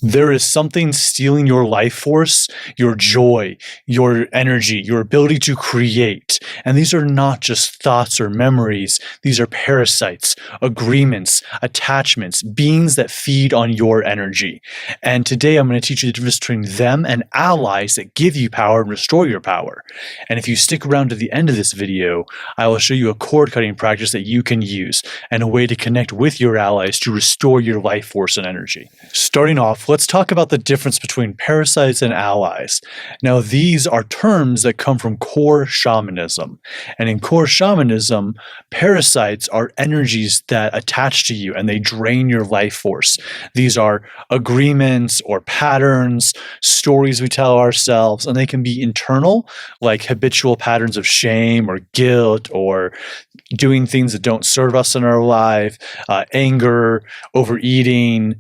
There is something stealing your life force, your joy, your energy, your ability to create. And these are not just thoughts or memories. These are parasites, agreements, attachments, beings that feed on your energy. And today I'm going to teach you the difference between them and allies that give you power and restore your power. And if you stick around to the end of this video, I will show you a cord cutting practice that you can use and a way to connect with your allies to restore your life force and energy. Starting off, let's talk about the difference between parasites and allies. Now, these are terms that come from core shamanism. And in core shamanism, parasites are energies that attach to you and they drain your life force. These are agreements or patterns, stories we tell ourselves, and they can be internal, like habitual patterns of shame or guilt or doing things that don't serve us in our life, anger, overeating,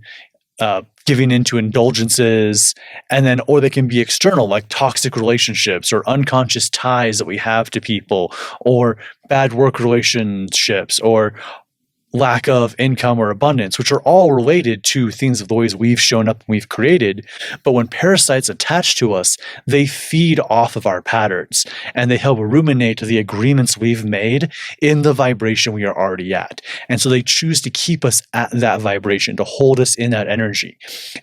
giving into indulgences, and then, or they can be external, like toxic relationships or unconscious ties that we have to people, or bad work relationships, or lack of income or abundance, which are all related to things of the ways we've shown up and we've created. But when parasites attach to us, they feed off of our patterns and they help ruminate the agreements we've made in the vibration we are already at. And so they choose to keep us at that vibration, to hold us in that energy,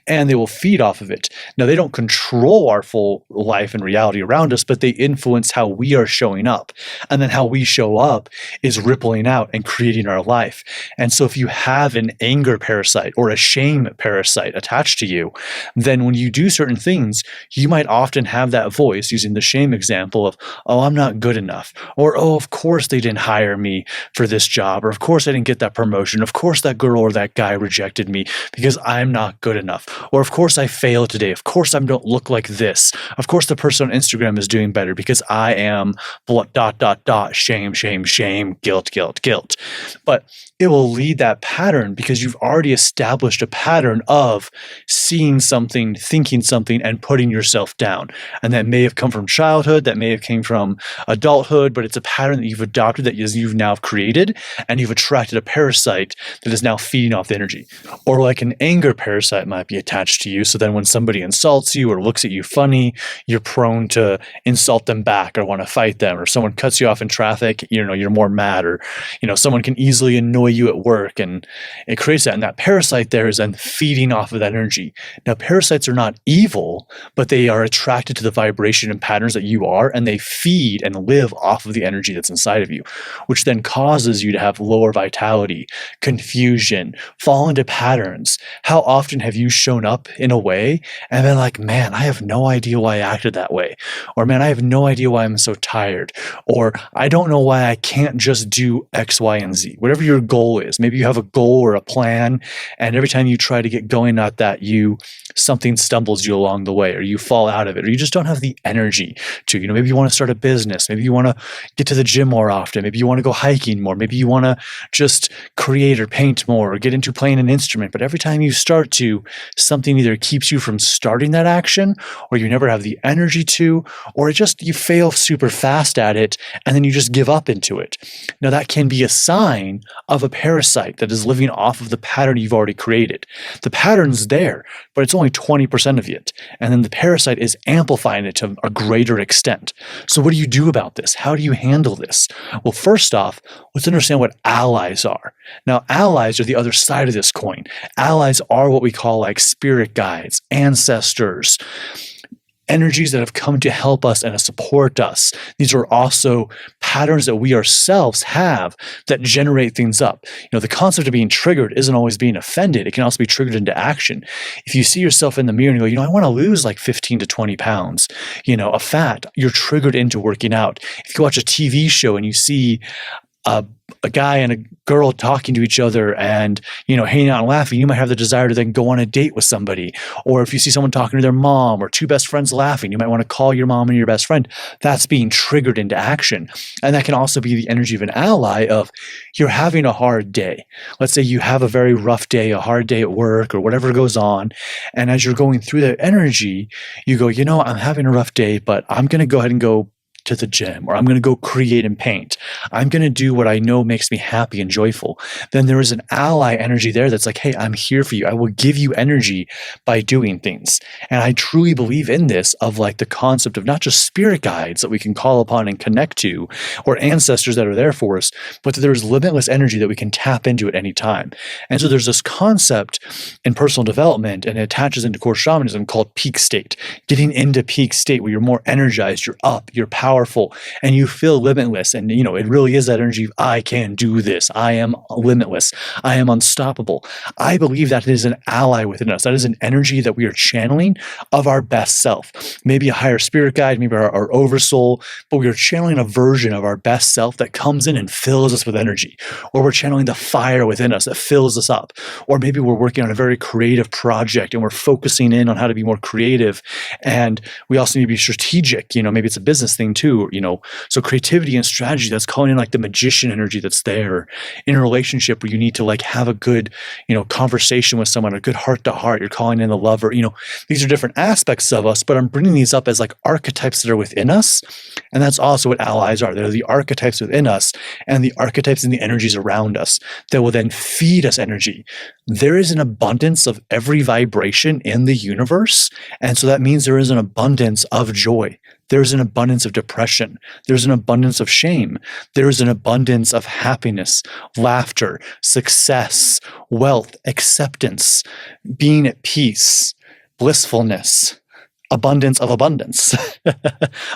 and they will feed off of it. Now, they don't control our full life and reality around us, but they influence how we are showing up. And then how we show up is rippling out and creating our life. And so if you have an anger parasite or a shame parasite attached to you, then when you do certain things, you might often have that voice, using the shame example of, oh, I'm not good enough, or, oh, of course they didn't hire me for this job, or of course I didn't get that promotion, of course that girl or that guy rejected me because I'm not good enough, or of course I failed today, of course I don't look like this, of course the person on Instagram is doing better because I am ... shame, shame, shame, guilt, guilt, guilt. But it will lead that pattern because you've already established a pattern of seeing something, thinking something, and putting yourself down. And that may have come from childhood, that may have came from adulthood, but it's a pattern that you've adopted, that you've now created, and you've attracted a parasite that is now feeding off the energy. Or like an anger parasite might be attached to you, so then when somebody insults you or looks at you funny, you're prone to insult them back or want to fight them, or someone cuts you off in traffic, you're more mad, or someone can easily annoy you at work, and it creates that. And that parasite there is then feeding off of that energy. Now, parasites are not evil, but they are attracted to the vibration and patterns that you are, and they feed and live off of the energy that's inside of you, which then causes you to have lower vitality, confusion, fall into patterns. How often have you shown up in a way and been like, man, I have no idea why I acted that way, or man, I have no idea why I'm so tired, or I don't know why I can't just do X, Y, and Z. Whatever your goal is. Maybe you have a goal or a plan, and every time you try to get going at that, something stumbles you along the way, or you fall out of it, or you just don't have the energy to. Maybe you want to start a business. Maybe you want to get to the gym more often. Maybe you want to go hiking more. Maybe you want to just create or paint more, or get into playing an instrument. But every time you start to, something either keeps you from starting that action, or you never have the energy to, or you fail super fast at it, and then you just give up into it. Now, that can be a sign of a parasite that is living off of the pattern you've already created. The pattern's there, but it's only 20% of it. And then the parasite is amplifying it to a greater extent. So what do you do about this? How do you handle this? Well, first off, let's understand what allies are. Now, allies are the other side of this coin. Allies are what we call like spirit guides, ancestors, energies that have come to help us and to support us. These are also patterns that we ourselves have that generate things up. The concept of being triggered isn't always being offended. It can also be triggered into action. If you see yourself in the mirror and you go, I want to lose like 15 to 20 pounds, of fat, you're triggered into working out. If you watch a TV show and you see a guy and a girl talking to each other and, hanging out and laughing, you might have the desire to then go on a date with somebody. Or if you see someone talking to their mom, or two best friends laughing, you might want to call your mom and your best friend. That's being triggered into action. And that can also be the energy of an ally of, you're having a hard day. Let's say you have a very rough day, a hard day at work, or whatever goes on. And as you're going through that energy, you go, I'm having a rough day, but I'm going to go ahead and go to the gym, or I'm going to go create and paint. I'm going to do what I know makes me happy and joyful. Then there is an ally energy there that's like, hey, I'm here for you. I will give you energy by doing things. And I truly believe in this, of like the concept of not just spirit guides that we can call upon and connect to, or ancestors that are there for us, but that there's limitless energy that we can tap into at any time. And so there's this concept in personal development, and it attaches into core shamanism, called peak state. Getting into peak state where you're more energized, you're up, you're powerful, and you feel limitless. And it really is that energy of, I can do this. I am limitless. I am unstoppable. I believe that is an ally within us. That is an energy that we are channeling of our best self. Maybe a higher spirit guide, maybe our oversoul, but we are channeling a version of our best self that comes in and fills us with energy. Or we're channeling the fire within us that fills us up. Or maybe we're working on a very creative project and we're focusing in on how to be more creative. And we also need to be strategic. Maybe it's a business thing too. So creativity and strategy, that's calling in like the magician energy that's there. In a relationship where you need to like have a good, conversation with someone, a good heart to heart, you're calling in the lover. These are different aspects of us, but I'm bringing these up as like archetypes that are within us. And that's also what allies are. They're the archetypes within us and the archetypes and the energies around us that will then feed us energy. There is an abundance of every vibration in the universe. And so that means there is an abundance of joy. There's an abundance of depression. There's an abundance of shame. There's an abundance of happiness, laughter, success, wealth, acceptance, being at peace, blissfulness, abundance of abundance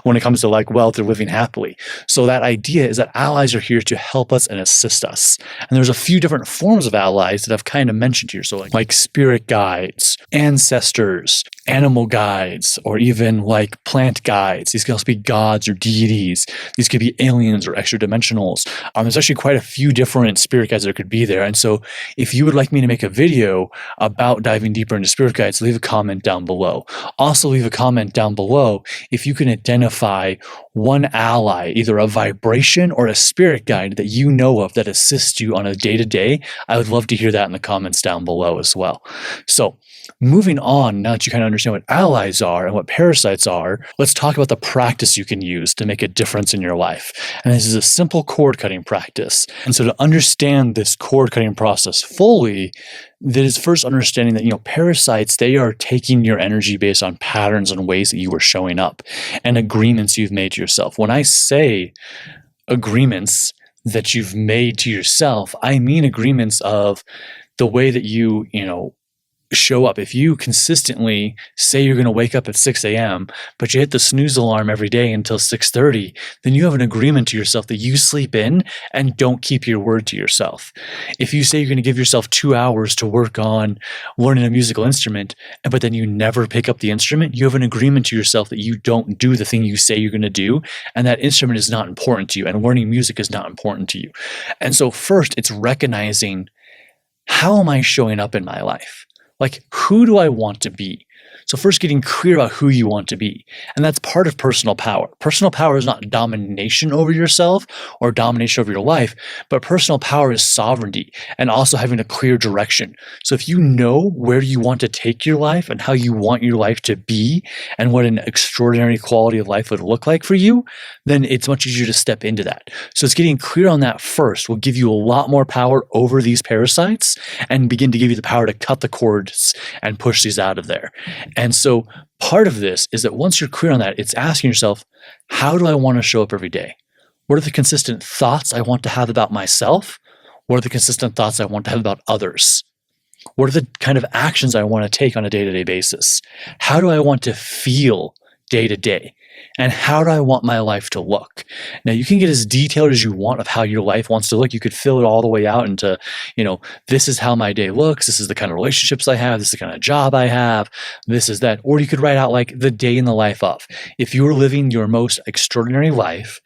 when it comes to like wealth or living happily. So that idea is that allies are here to help us and assist us. And there's a few different forms of allies that I've kind of mentioned here. So like spirit guides, ancestors, animal guides, or even like plant guides. These can also be gods or deities. These could be aliens or extra dimensionals. There's actually quite a few different spirit guides that could be there. And so if you would like me to make a video about diving deeper into spirit guides, leave a comment down below. Also leave a comment down below if you can identify one ally, either a vibration or a spirit guide that you know of that assists you on a day-to-day. I would love to hear that in the comments down below as well. So moving on, now that you kind of understand what allies are and what parasites are, let's talk about the practice you can use to make a difference in your life. And this is a simple cord cutting practice. And so to understand this cord cutting process fully, that is first understanding that, parasites, they are taking your energy based on patterns and ways that you are showing up and agreements you've made to yourself. When I say agreements that you've made to yourself, I mean agreements of the way that you show up. If you consistently say you're going to wake up at 6 a.m., but you hit the snooze alarm every day until 6:30, then you have an agreement to yourself that you sleep in and don't keep your word to yourself. If you say you're going to give yourself 2 hours to work on learning a musical instrument, but then you never pick up the instrument, you have an agreement to yourself that you don't do the thing you say you're going to do, and that instrument is not important to you, and learning music is not important to you. And so first, it's recognizing, how am I showing up in my life? Like, who do I want to be? So first, getting clear about who you want to be. And that's part of personal power. Personal power is not domination over yourself or domination over your life, but personal power is sovereignty and also having a clear direction. So if you know where you want to take your life and how you want your life to be and what an extraordinary quality of life would look like for you, then it's much easier to step into that. So it's getting clear on that first will give you a lot more power over these parasites and begin to give you the power to cut the cords and push these out of there. And so part of this is that once you're clear on that, it's asking yourself, how do I want to show up every day? What are the consistent thoughts I want to have about myself? What are the consistent thoughts I want to have about others? What are the kind of actions I want to take on a day-to-day basis? How do I want to feel day to day? And how do I want my life to look? Now, you can get as detailed as you want of how your life wants to look. You could fill it all the way out into, this is how my day looks. This is the kind of relationships I have. This is the kind of job I have. This is that. Or you could write out like the day in the life of. If you were living your most extraordinary life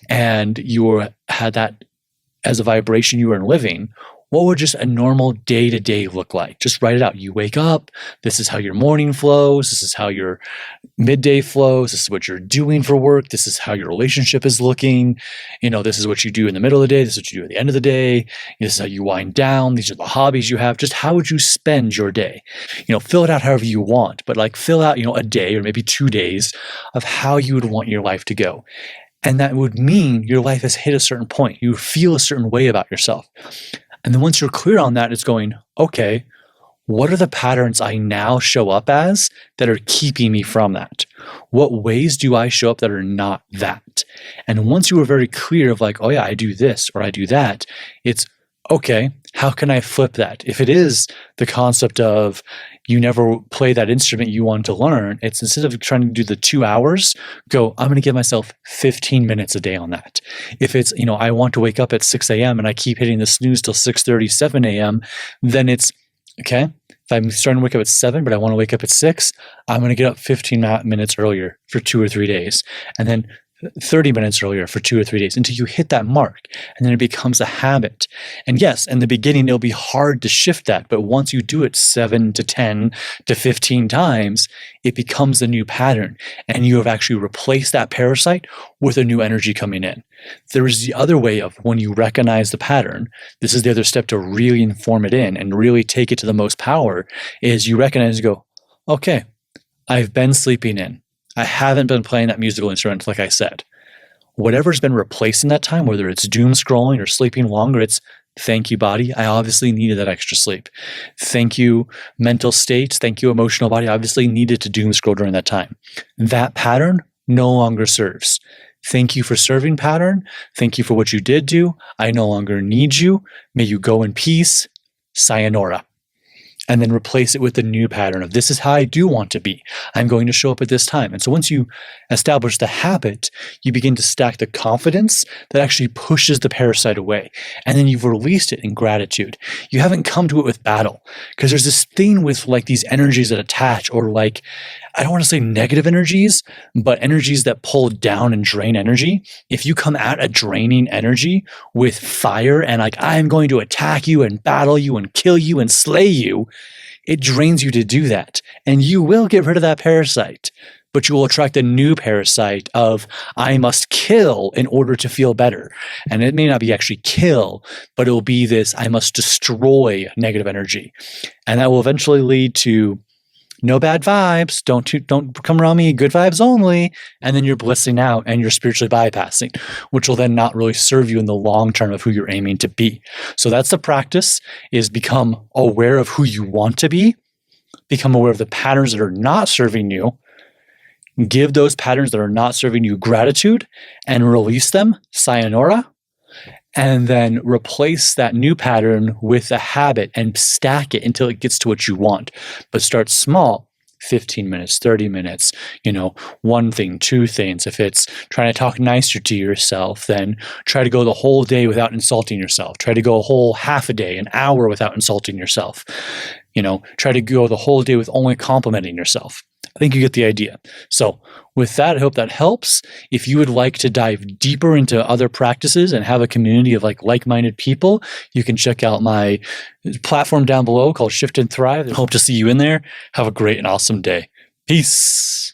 and you had that as a vibration you were living, what would just a normal day-to-day look like? Just write it out. You wake up. This is how your morning flows. This is how your midday flows. This is what you're doing for work. This is how your relationship is looking. This is what you do in the middle of the day. This is what you do at the end of the day. This is how you wind down. These are the hobbies you have. Just how would you spend your day? Fill it out however you want, but like fill out, a day or maybe 2 days of how you would want your life to go. And that would mean your life has hit a certain point. You feel a certain way about yourself. And then once you're clear on that, it's going, okay, what are the patterns I now show up as that are keeping me from that? What ways do I show up that are not that? And once you are very clear of like, oh yeah, I do this or I do that, it's okay, how can I flip that? If it is the concept of you never play that instrument you want to learn, it's instead of trying to do the 2 hours, go, I'm going to give myself 15 minutes a day on that. If it's, I want to wake up at 6 a.m. and I keep hitting the snooze till 6:30, 7 a.m., then it's, okay, if I'm starting to wake up at 7, but I want to wake up at 6, I'm going to get up 15 minutes earlier for 2 or 3 days. And then 30 minutes earlier for 2 or 3 days until you hit that mark. And then it becomes a habit. And yes, in the beginning, it'll be hard to shift that. But once you do it 7 to 10 to 15 times, it becomes a new pattern. And you have actually replaced that parasite with a new energy coming in. There is the other way of when you recognize the pattern, this is the other step to really inform it in and really take it to the most power, is you recognize and go, okay, I've been sleeping in. I haven't been playing that musical instrument, like I said. Whatever's been replacing that time, whether it's doom scrolling or sleeping longer, it's thank you, body. I obviously needed that extra sleep. Thank you, mental state. Thank you, emotional body. I obviously needed to doom scroll during that time. That pattern no longer serves. Thank you for serving, pattern. Thank you for what you did do. I no longer need you. May you go in peace. Sayonara. And then replace it with the new pattern of this is how I do want to be. I'm going to show up at this time. And so once you establish the habit, you begin to stack the confidence that actually pushes the parasite away. And then you've released it in gratitude. You haven't come to it with battle. Because there's this thing with like these energies that attach, or like, I don't want to say negative energies, but energies that pull down and drain energy. If you come at a draining energy with fire and like, I'm going to attack you and battle you and kill you and slay you, it drains you to do that. And you will get rid of that parasite, but you will attract a new parasite of, I must kill in order to feel better. And it may not be actually kill, but it will be this, I must destroy negative energy. And that will eventually lead to no bad vibes, don't come around me, good vibes only, and then you're blissing out and you're spiritually bypassing, which will then not really serve you in the long term of who you're aiming to be. So that's the practice, is become aware of who you want to be, become aware of the patterns that are not serving you, give those patterns that are not serving you gratitude and release them, sayonara, and then replace that new pattern with a habit and stack it until it gets to what you want. But start small, 15 minutes, 30 minutes, one thing, two things. If it's trying to talk nicer to yourself, then try to go the whole day without insulting yourself. Try to go a whole half a day, an hour without insulting yourself. Try to go the whole day with only complimenting yourself. I think you get the idea. So with that, I hope that helps. If you would like to dive deeper into other practices and have a community of like-minded people, you can check out my platform down below called Shift and Thrive. I hope to see you in there. Have a great and awesome day. Peace.